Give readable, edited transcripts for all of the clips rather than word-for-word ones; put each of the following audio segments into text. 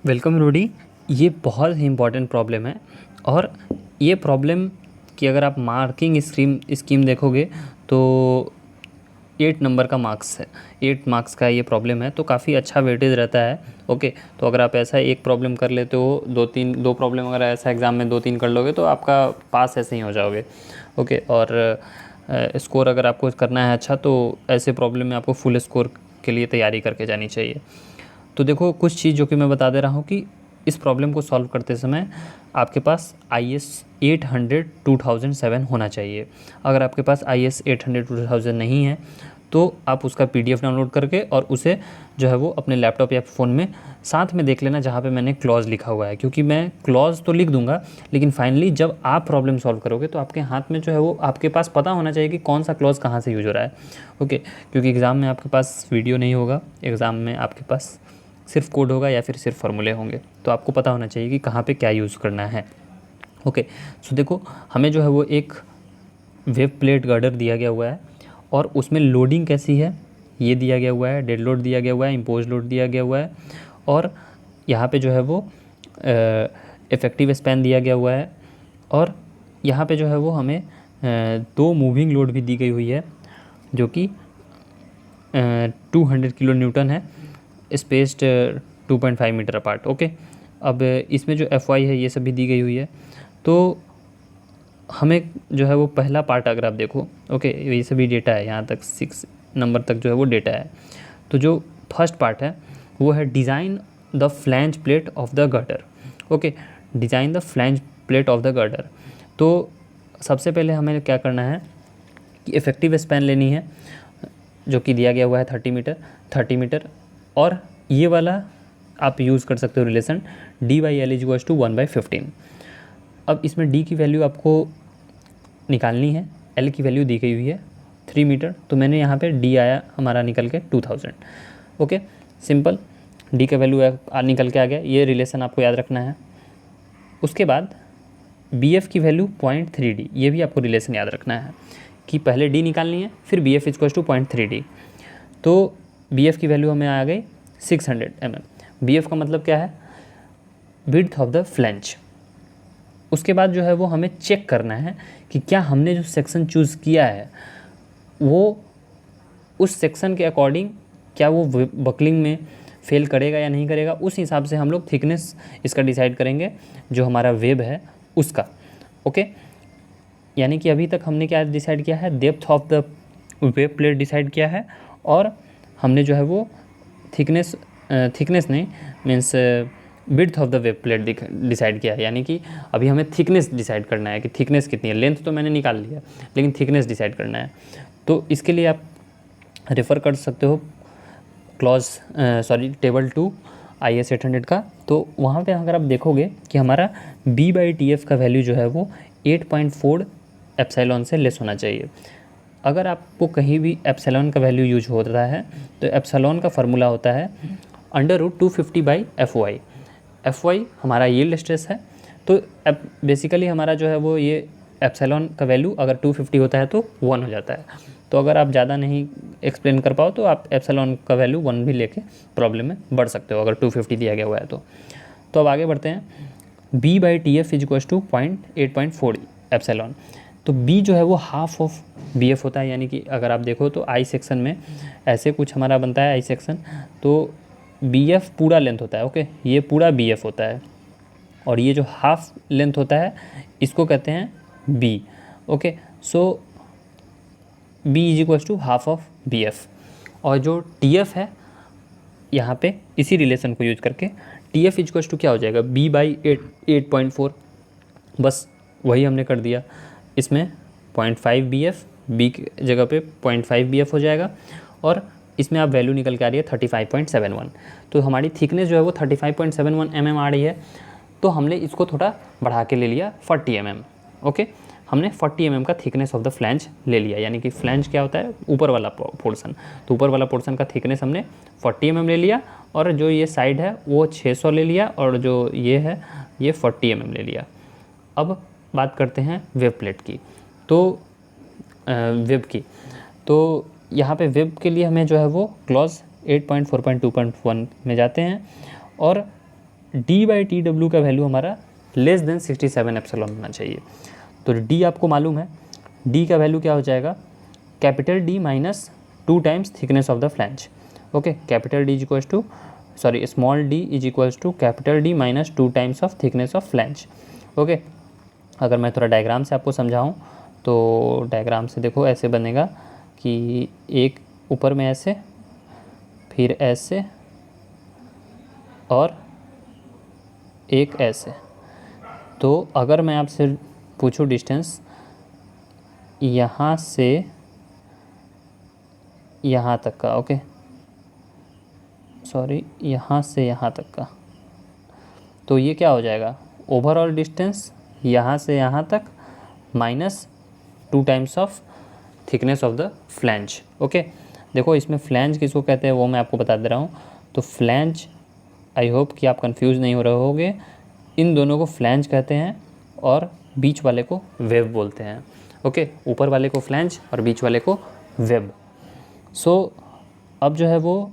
Welcome Rudy. ये बहुत ही important problem है और ये प्रॉब्लम की अगर आप मार्किंग स्कीम देखोगे तो 8 नंबर का मार्क्स है। 8 मार्क्स का ये प्रॉब्लम है तो काफ़ी अच्छा वेटेज रहता है। ओके, तो अगर आप ऐसा एक प्रॉब्लम कर लेते हो, दो प्रॉब्लम अगर ऐसा एग्ज़ाम में 2-3 कर लोगे तो आपका पास ऐसे ही हो जाओगे। ओके, और स्कोर अगर आपको करना है अच्छा तो ऐसे प्रॉब्लम में आपको फुल स्कोर के लिए तैयारी करके जानी चाहिए। तो देखो कुछ चीज़ जो कि मैं बता दे रहा हूँ कि इस प्रॉब्लम को सॉल्व करते समय आपके पास IS 800 2007 होना चाहिए। अगर आपके पास IS 800 2000 नहीं है तो आप उसका PDF डाउनलोड करके और उसे जो है वो अपने लैपटॉप या फ़ोन में साथ में देख लेना जहाँ पे मैंने क्लॉज लिखा हुआ है, क्योंकि मैं क्लॉज तो लिख दूंगा लेकिन फाइनली जब आप प्रॉब्लम सॉल्व करोगे तो आपके हाथ में जो है वो आपके पास पता होना चाहिए कि कौन सा क्लॉज कहाँ से यूज हो रहा है। ओके, क्योंकि एग्ज़ाम में आपके पास वीडियो नहीं होगा, एग्ज़ाम में आपके पास सिर्फ कोड होगा या फिर सिर्फ फार्मूले होंगे, तो आपको पता होना चाहिए कि कहाँ पे क्या यूज़ करना है। ओके, सो देखो हमें जो है वो एक वेब प्लेट गर्डर दिया गया हुआ है और उसमें लोडिंग कैसी है ये दिया गया हुआ है, डेड लोड दिया गया हुआ है, इम्पोज लोड दिया गया हुआ है और यहाँ पे जो है वो इफ़ेक्टिव स्पैन दिया गया हुआ है और यहाँ पे जो है वो हमें 2 मूविंग लोड भी दी गई हुई है जो कि 200 किलो न्यूटन है, स्पेस्ड 2.5 मीटर अपार्ट। ओके, अब इसमें जो FY है ये सब भी दी गई हुई है। तो हमें जो है वो पहला पार्ट अगर आप देखो, ओके ये सभी डेटा है, यहाँ तक 6 नंबर तक जो है वो डेटा है। तो जो फर्स्ट पार्ट है वो है design the flange plate of the girder. Okay, design the flange plate of the girder. तो सबसे पहले हमें क्या करना है कि इफ़ेक्टिव स्पैन लेनी है जो कि दिया गया हुआ है 30 मीटर और ये वाला आप यूज़ कर सकते हो रिलेशन D/L = 1/15। अब इसमें D की वैल्यू आपको निकालनी है, L की वैल्यू दी गई हुई है 3 मीटर, तो मैंने यहाँ पे D आया हमारा निकल के 2000। ओके, सिंपल, D का वैल्यू निकल के आ गया, ये रिलेशन आपको याद रखना है। उसके बाद BF की वैल्यू 0.3D, ये भी आपको रिलेशन याद रखना है कि पहले D निकालनी है फिर BF = 0.3D। तो BF की वैल्यू हमें आ गई 600 mm। BF का मतलब क्या है, विड्थ ऑफ द फ्लैंज। उसके बाद जो है वो हमें चेक करना है कि क्या हमने जो सेक्शन चूज़ किया है वो उस सेक्शन के अकॉर्डिंग क्या वो बकलिंग में फेल करेगा या नहीं करेगा। उस हिसाब से हम लोग थिकनेस इसका डिसाइड करेंगे जो हमारा वेब है उसका। ओके, यानी कि अभी तक हमने क्या डिसाइड किया है, depth of the web plate decide किया है और हमने जो है वो थिकनेस नहीं means width of the web plate decide किया है। यानी कि अभी हमें थिकनेस डिसाइड करना है कि थिकनेस कितनी है। लेंथ तो मैंने निकाल लिया लेकिन थिकनेस डिसाइड करना है। तो इसके लिए आप रेफ़र कर सकते हो टेबल 2 IS 800 का। तो वहाँ पे अगर आप देखोगे कि हमारा B/TF का वैल्यू जो है वो 8.4 एप्सिलॉन से लेस होना चाहिए। अगर आपको कहीं भी एप्सिलॉन का वैल्यू यूज हो रहा है तो एप्सिलॉन का फार्मूला होता है √250/FY। FY हमारा यील्ड स्ट्रेस है। तो बेसिकली हमारा जो है वो ये एप्सिलॉन का वैल्यू अगर 250 होता है तो 1 हो जाता है। तो अगर आप ज़्यादा नहीं एक्सप्लेन कर पाओ तो आप एप्सिलॉन का वैल्यू 1 भी लेके प्रॉब्लम में बढ़ सकते हो अगर 250 दिया गया हुआ है तो अब आगे बढ़ते हैं। B/TF = 8.4 epsilon. तो B जो है वो हाफ ऑफ BF होता है। यानी कि अगर आप देखो तो I सेक्शन में ऐसे कुछ हमारा बनता है I सेक्शन, तो BF पूरा लेंथ होता है। ओके, ये पूरा BF होता है और ये जो हाफ लेंथ होता है इसको कहते हैं B। Okay, so B = half of BF। और जो TF है यहाँ पे इसी रिलेशन को यूज करके TF = क्या हो जाएगा, B/8.4। बस वही हमने कर दिया। इसमें 0.5 BF, B की जगह पे 0.5 BF हो जाएगा और इसमें आप वैल्यू निकल के आ रही है 35.71। तो हमारी थिकनेस जो है वो 35.71 mm आ रही है। तो हमने इसको थोड़ा बढ़ा के ले लिया 40 mm। ओके, हमने 40 mm का थिकनेस ऑफ द फ्लैंज ले लिया। यानी कि फ्लैंज क्या होता है, ऊपर वाला पोर्शन। तो ऊपर वाला पोर्शन का थिकनेस हमने 40 mm ले लिया और जो ये साइड है वो 600 ले लिया और जो ये है ये 40 mm ले लिया। अब बात करते हैं वेब प्लेट की। तो वेब की, तो यहाँ पे वेब के लिए हमें जो है वो क्लॉज 8.4.2.1 में जाते हैं और d/Tw का वैल्यू हमारा लेस देन 67 एप्सिलॉन होना चाहिए। तो d आपको मालूम है, d का वैल्यू क्या हो जाएगा, capital D minus 2 times thickness of the flange. Okay, capital D is equals to small d is equals to capital D minus 2 times of thickness of flange. Okay, अगर मैं थोड़ा डायग्राम से आपको समझाऊं तो डायग्राम से देखो ऐसे बनेगा कि एक ऊपर में ऐसे, फिर ऐसे और एक ऐसे। तो अगर मैं आपसे पूछूं डिस्टेंस यहाँ से यहाँ तक का, ओके यहाँ से यहाँ तक का, तो ये क्या हो जाएगा, ओवरऑल डिस्टेंस यहाँ से यहाँ तक minus 2 times of thickness of the flange. Okay, देखो इसमें फ्लैंज किसको कहते हैं वो मैं आपको बता दे रहा हूँ। तो फ्लैंज, आई होप कि आप कंफ्यूज नहीं हो रहे होगे, इन दोनों को फ्लैंज कहते हैं और बीच वाले को वेब बोलते हैं। ओके, ऊपर वाले को फ्लैंज और बीच वाले को वेब। सो अब जो है वो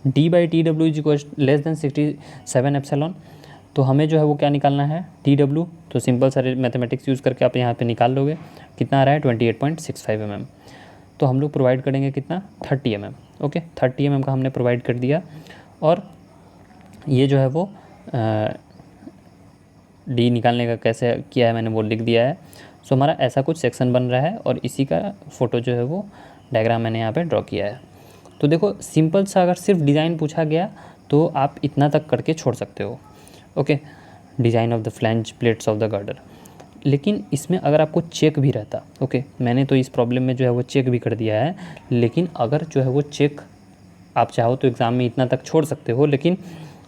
d/Tw is equal less than 67 epsilon. तो हमें जो है वो क्या निकालना है, Tw। तो सिंपल सा मैथमेटिक्स यूज़ करके आप यहाँ पे निकाल लोगे, कितना आ रहा है 28.65 mm। तो हम लोग प्रोवाइड करेंगे कितना, 30 mm। ओके, 30 mm का हमने प्रोवाइड कर दिया और ये जो है वो डी निकालने का कैसे किया है मैंने वो लिख दिया है। सो हमारा ऐसा कुछ सेक्शन बन रहा है और इसी का फ़ोटो जो है वो डायग्राम मैंने यहाँ पे ड्रॉ किया है। तो देखो सिंपल सा अगर सिर्फ डिज़ाइन पूछा गया तो आप इतना तक करके छोड़ सकते हो। Okay, design of the flange plates of the girder. लेकिन इसमें अगर आपको चेक भी रहता, ओके मैंने तो इस प्रॉब्लम में जो है वो चेक भी कर दिया है, लेकिन अगर जो है वो चेक आप चाहो तो एग्ज़ाम में इतना तक छोड़ सकते हो। लेकिन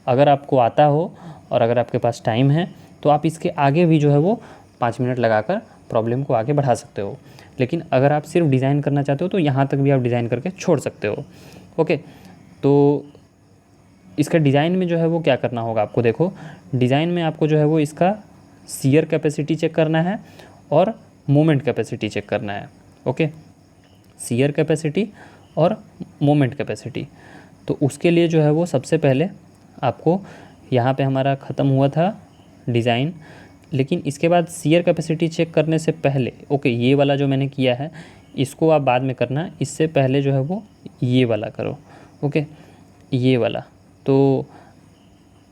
अगर आपको आता हो और अगर आपके पास टाइम है तो आप इसके आगे भी जो है वो 5 मिनट लगाकर प्रॉब्लम को आगे बढ़ा सकते हो। लेकिन अगर आप सिर्फ डिज़ाइन करना चाहते हो तो यहाँ तक भी आप डिज़ाइन करके छोड़ सकते हो। ओके, तो इसका डिज़ाइन में जो है वो क्या करना होगा आपको, देखो डिज़ाइन में आपको जो है वो इसका शियर कैपेसिटी चेक करना है और मोमेंट कैपेसिटी चेक करना है। ओके, शियर कैपेसिटी और मोमेंट कैपेसिटी। तो उसके लिए जो है वो सबसे पहले आपको यहाँ पे हमारा ख़त्म हुआ था डिज़ाइन, लेकिन इसके बाद शियर कैपेसिटी चेक करने से पहले, ओके ये वाला जो मैंने किया है इसको आप बाद में करना, इससे पहले जो है वो ये वाला करो। ओके, ये वाला, तो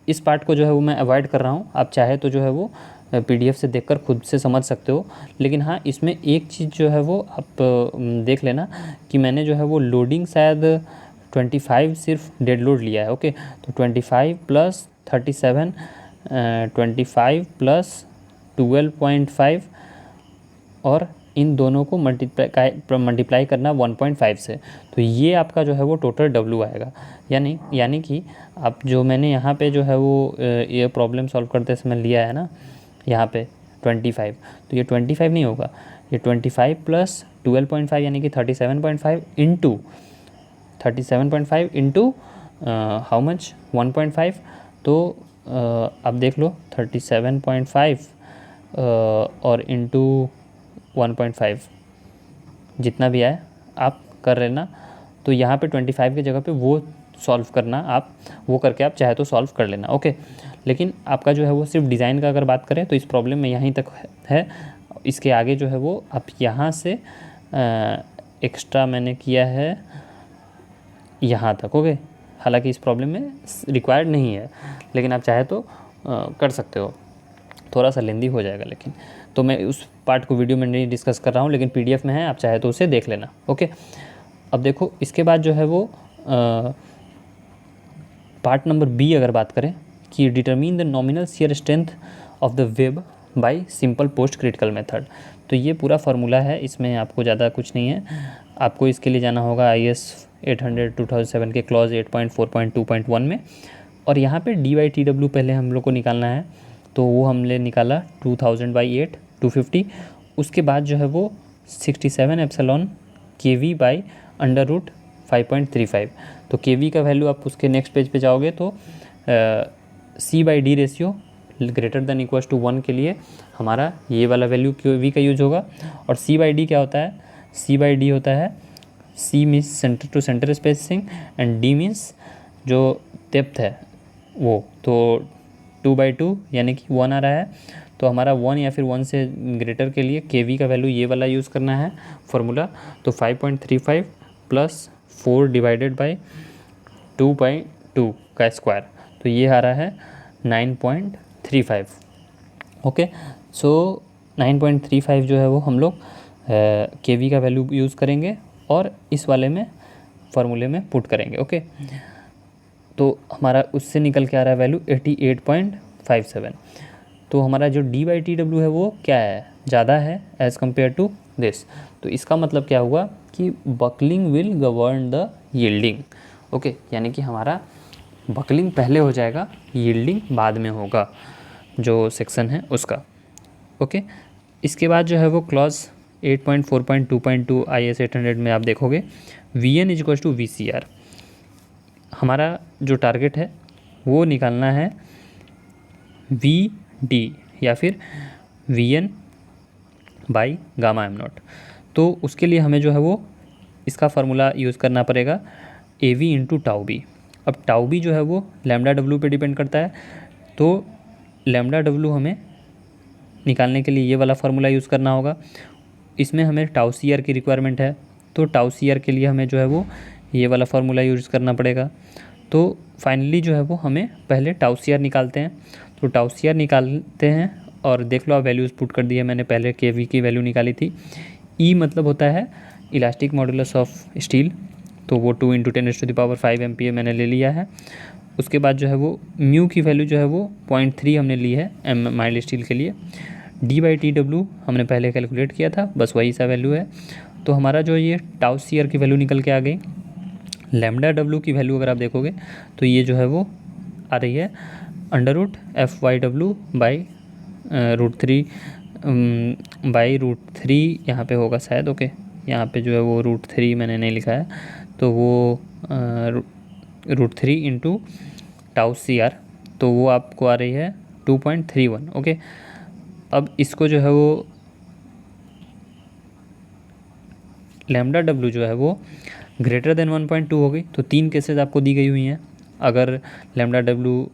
इस पार्ट को जो है वो मैं अवॉइड कर रहा हूँ। आप चाहे तो जो है वो PDF से देखकर खुद से समझ सकते हो। लेकिन हाँ, इसमें एक चीज़ जो है वो आप देख लेना कि मैंने जो है वो लोडिंग शायद 25 सिर्फ डेड लोड लिया है। ओके, तो 25 प्लस 37, 25 प्लस 12.5 और इन दोनों को मल्टीप्लाई करना 1.5 से, तो ये आपका जो है वो टोटल W आएगा। यानी कि आप जो मैंने यहाँ पे जो है वो ये प्रॉब्लम सॉल्व करते समय लिया है ना यहाँ पे 25, तो ये 25 नहीं होगा, ये 25 प्लस 12.5 यानी कि 37.5 इंटू हाउ मच 1.5। तो आप देख लो 37.5 और इंटू 1.5 जितना भी आए आप कर लेना। तो यहाँ पे 25 की जगह पे वो सॉल्व करना, आप वो करके आप चाहे तो सॉल्व कर लेना। ओके, लेकिन आपका जो है वो सिर्फ डिज़ाइन का अगर बात करें तो इस प्रॉब्लम में यहीं तक है। इसके आगे जो है वो आप यहाँ से एक्स्ट्रा मैंने किया है यहाँ तक। ओके, हालांकि इस प्रॉब्लम में रिक्वायर्ड नहीं है, लेकिन आप चाहे तो कर सकते हो, थोड़ा सा लेंदी हो जाएगा। लेकिन तो मैं उस पार्ट को वीडियो में नहीं डिस्कस कर रहा हूँ, लेकिन PDF में है, आप चाहे तो उसे देख लेना। ओके, अब देखो इसके बाद जो है वो पार्ट नंबर B अगर बात करें कि determine the nominal shear strength of the web bye simple post critical method. तो ये पूरा फार्मूला है, इसमें आपको ज़्यादा कुछ नहीं है। आपको इसके लिए जाना होगा IS 800 2007 के क्लॉज 8.4.2.1 में, और यहाँ पे d/Tw पहले हम लोग को निकालना है। तो वो हमने निकाला 2000/8 250। उसके बाद जो है वो 67 एप्सिलॉन kV बाई √5.35। तो kV का वैल्यू आप उसके नेक्स्ट पेज पे जाओगे तो C/D ratio greater than equals to 1 के लिए हमारा ये वाला वैल्यू kV का यूज होगा। और C/D क्या होता है, C/D होता है C means centre to centre spacing and D means जो डेप्थ है वो। तो 2/2 यानी कि 1 आ रहा है, तो हमारा 1 या फिर 1 से ग्रेटर के लिए के वी का वैल्यू ये वाला यूज़ करना है फॉर्मूला। तो 5.35 प्लस 4 डिवाइडेड बाई 2/2 का स्क्वायर, तो ये आ रहा है 9.35। ओके, सो 9.35 जो है वो हम लोग के वी का वैल्यू यूज़ करेंगे और इस वाले में फार्मूले में पुट करेंगे। ओके, तो हमारा उससे निकल के आ रहा है वैल्यू 88.57। तो हमारा जो d/tw है वो क्या है, ज़्यादा है एज़ कम्पेयर टू दिस। तो इसका मतलब क्या हुआ कि buckling will govern the yielding. Okay, यानी कि हमारा बकलिंग पहले हो जाएगा, यील्डिंग बाद में होगा, जो सेक्शन है उसका। ओके, इसके बाद जो है वो क्लॉज 8.4.2.2 IS 800 में आप देखोगे VN = VCR। हमारा जो टारगेट है वो निकालना है VD या फिर VN/γm0। तो उसके लिए हमें जो है वो इसका फार्मूला यूज़ करना पड़ेगा AV × τB। अब τB जो है वो λW पे डिपेंड करता है, तो λW हमें निकालने के लिए ये वाला फार्मूला यूज़ करना होगा। इसमें हमें τCR की रिक्वायरमेंट है, तो τCR के लिए हमें जो है वो ये वाला फार्मूला यूज़ करना पड़ेगा। तो फाइनली जो है वो हमें पहले τCR निकालते हैं। तो τCR निकालते हैं और देख लो आप वैल्यूज़ पुट कर दिए मैंने, पहले KV की वैल्यू निकाली थी। E मतलब होता है इलास्टिक मॉडुलस ऑफ स्टील, तो वो 2 × 10⁵ MPa मैंने ले लिया है। उसके बाद जो है वो म्यू की वैल्यू जो है वो 0.3 हमने ली है माइल्ड स्टील के लिए। d/tw हमने पहले कैलकुलेट किया था, बस वही सा वैल्यू है। तो हमारा जो ये τCR की वैल्यू निकल के आ गई। λW की वैल्यू अगर आप देखोगे तो ये जो है वो आ रही है √FYW/√3 यहाँ पे होगा शायद। ओके, यहाँ पे जो है वो √3 मैंने नहीं लिखा है, तो वो √3 × τCR, तो वो आपको आ रही है 2.31। ओके, अब इसको जो है वो λW जो है वो ग्रेटर देन 1.2 हो गई। तो 3 केसेस आपको दी गई हुई हैं। अगर λW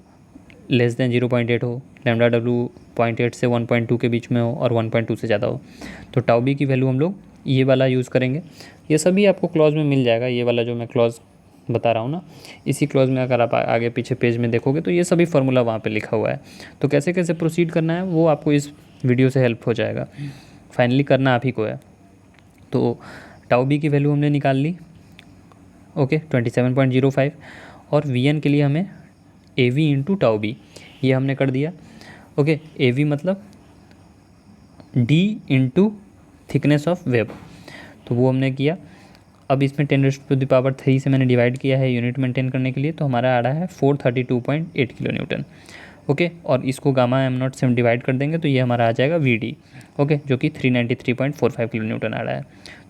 लेस देन 0.8 हो, λW 0.8 से 1.2 के बीच में हो और 1.2 से ज़्यादा हो, तो τB की वैल्यू हम लोग ये वाला यूज़ करेंगे। ये सभी आपको क्लॉज में मिल जाएगा, ये वाला जो मैं क्लॉज बता रहा हूँ ना, इसी क्लॉज में अगर आप आगे पीछे पेज में देखोगे तो ये सभी फार्मूला वहाँ पे लिखा हुआ है। तो कैसे कैसे प्रोसीड करना है वो आपको इस वीडियो से हेल्प हो जाएगा। फाइनली करना आप ही को है। तो τB की वैल्यू हमने निकाल ली, ओके 27.05, और VN के लिए हमें AV × τB ये हमने कर दिया। ओके, AV मतलब D × थिकनेस ऑफ वेब, तो वो हमने किया। अब इसमें 10⁻³ से मैंने डिवाइड किया है यूनिट मेंटेन करने के लिए, तो हमारा आ रहा है 432.8 kN। ओके, और इसको γm0 से हम डिवाइड कर देंगे तो ये हमारा आ जाएगा VD, ओके, जो कि 393.45 kN आ रहा है।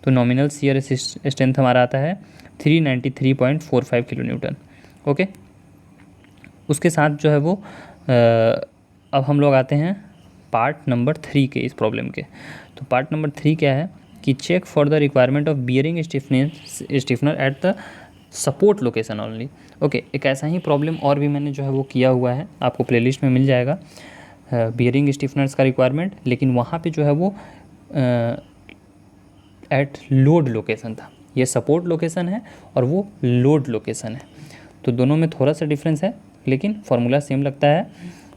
तो नॉमिनल शियर स्ट्रेंथ हमारा आता है 393.45 kN। ओके, उसके साथ जो है वो अब हम लोग आते हैं पार्ट नंबर 3 के इस प्रॉब्लम के। तो पार्ट नंबर 3 क्या है कि check for the requirement of bearing stiffener at the support location only. Okay, एक ऐसा ही प्रॉब्लम और भी मैंने जो है वो किया हुआ है, आपको प्लेलिस्ट में मिल जाएगा, बियरिंग स्टिफनर्स का रिक्वायरमेंट, लेकिन वहाँ पे जो है वो एट लोड लोकेशन था। ये सपोर्ट लोकेशन है और वो लोड लोकेशन है, तो दोनों में थोड़ा सा डिफरेंस है, लेकिन फार्मूला सेम लगता है।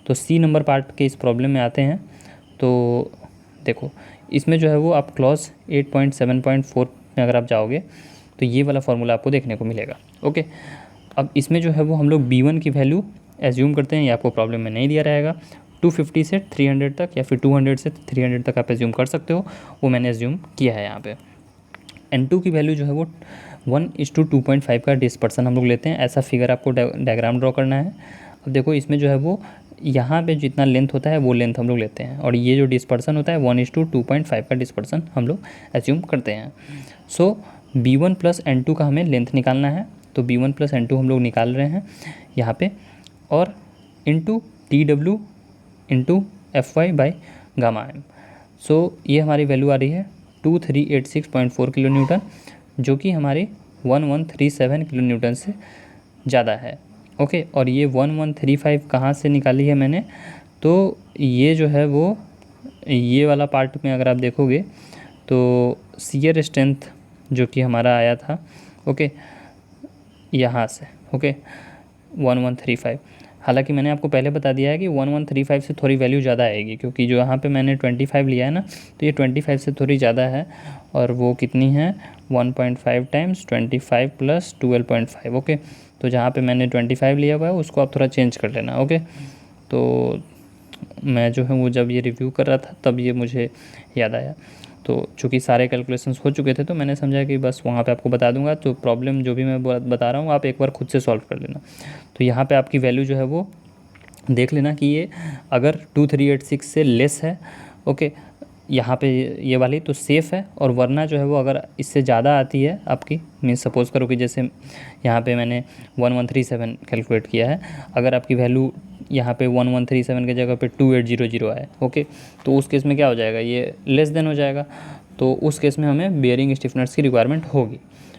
तो C नंबर पार्ट के इस प्रॉब्लम में आते हैं। तो देखो इसमें जो है वो आप क्लॉज 8.7.4 में अगर आप जाओगे तो ये वाला फार्मूला आपको देखने को मिलेगा। ओके, अब इसमें जो है वो हम लोग B1 की वैल्यू एज्यूम करते हैं, ये आपको प्रॉब्लम में नहीं दिया रहेगा। 250 से 300 तक या फिर 200 से 300 तक आप एज्यूम कर सकते हो, वो मैंने एज्यूम किया है यहाँ पे। N2 की वैल्यू जो है वो 1:2.5 का डिस्पर्सन हम लोग लेते हैं। ऐसा फिगर आपको डायग्राम ड्रॉ करना है। अब देखो इसमें जो है वो यहाँ पे जितना लेंथ होता है वो लेंथ हम लोग लेते हैं, और ये जो डिस्पर्सन होता है 1:2.5 का डिस्पर्सन हम लोग एज्यूम करते हैं। सो B1 + N2 का हमें लेंथ निकालना है, तो B1 + N2 हम लोग निकाल रहे हैं यहाँ पे, और इंटू TW × FY/γm। सो ये हमारी वैल्यू आ रही है 2386.4 kN, जो कि हमारी 1137 kN से ज़्यादा है। ओके। और ये 1135 कहाँ से निकाली है मैंने, तो ये जो है वो ये वाला पार्ट में अगर आप देखोगे तो शियर स्ट्रेंथ जो कि हमारा आया था, ओके, यहाँ से, ओके, 1135। हालांकि मैंने आपको पहले बता दिया है कि 1135 से थोड़ी वैल्यू ज़्यादा आएगी, क्योंकि जो यहाँ पे मैंने 25 लिया है ना, तो ये 25 से थोड़ी ज़्यादा है। और वो कितनी है, 1.5 टाइम्स 25 प्लस 12.5, ओके। तो जहाँ पे मैंने 25 लिया हुआ है उसको आप थोड़ा चेंज कर लेना, ओके। तो मैं जो है वो जब ये रिव्यू कर रहा था तब ये मुझे याद आया। तो चूँकि सारे कैलकुलेशंस हो चुके थे तो मैंने समझा कि बस वहाँ पे आपको बता दूंगा, तो प्रॉब्लम जो भी मैं बता रहा हूँ आप एक बार खुद से सॉल्व कर लेना। तो यहाँ पे आपकी वैल्यू जो है वो देख लेना कि ये अगर 2386 से लेस है, ओके, यहाँ पे ये वाली तो सेफ़ है। और वरना जो है वो अगर इससे ज़्यादा आती है आपकी, मीन्स सपोज़ करो कि जैसे यहाँ पे मैंने 1137 कैलकुलेट किया है, अगर आपकी वैल्यू यहाँ पे 1137 की जगह पे 2800 आए, ओके, तो उस केस में क्या हो जाएगा, ये लेस देन हो जाएगा। तो उस केस में हमें बेयरिंग स्टिफनेस की रिक्वायरमेंट होगी,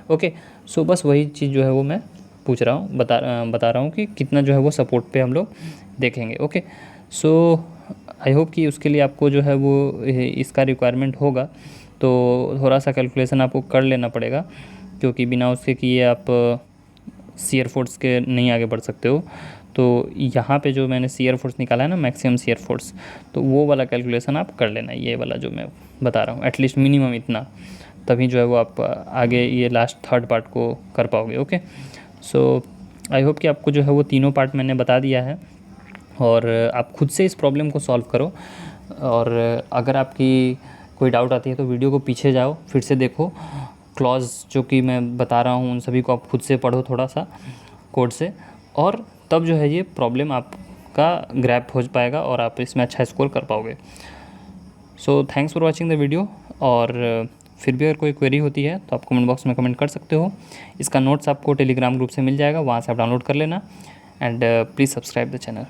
ओके। सो बस वही चीज़ जो है वो मैं पूछ रहा हूँ, बता रहा हूँ कि कितना जो है वो सपोर्ट पे हम लोग देखेंगे, ओके। सो आई होप कि उसके लिए आपको जो है वो इसका रिक्वायरमेंट होगा, तो थोड़ा सा कैलकुलेशन आपको कर लेना पड़ेगा, क्योंकि बिना उसके किए आप शियर फोर्स के नहीं आगे बढ़ सकते हो। तो यहाँ पे जो मैंने शियर फोर्स निकाला है ना, मैक्सिमम शियर फोर्स, तो वो वाला कैलकुलेशन आप कर लेना, ये वाला जो मैं बता रहा हूँ, एटलीस्ट मिनिमम इतना, तभी जो है वो आप आगे ये लास्ट थर्ड पार्ट को कर पाओगे, ओके। सो आई होप कि आपको जो है वो तीनों पार्ट मैंने बता दिया है और आप खुद से इस प्रॉब्लम को सॉल्व करो। और अगर आपकी कोई डाउट आती है तो वीडियो को पीछे जाओ, फिर से देखो, क्लॉज जो कि मैं बता रहा हूँ उन सभी को आप खुद से पढ़ो थोड़ा सा कोड से, और तब जो है ये प्रॉब्लम आपका ग्रैप हो पाएगा और आप इसमें अच्छा स्कोर कर पाओगे। So thanks for watching the video. और फिर भी अगर कोई क्वेरी होती है तो आप कमेंट बॉक्स में कमेंट कर सकते हो। इसका नोट्स आपको टेलीग्राम ग्रुप से मिल जाएगा, वहाँ से आप डाउनलोड कर लेना। And please subscribe the channel.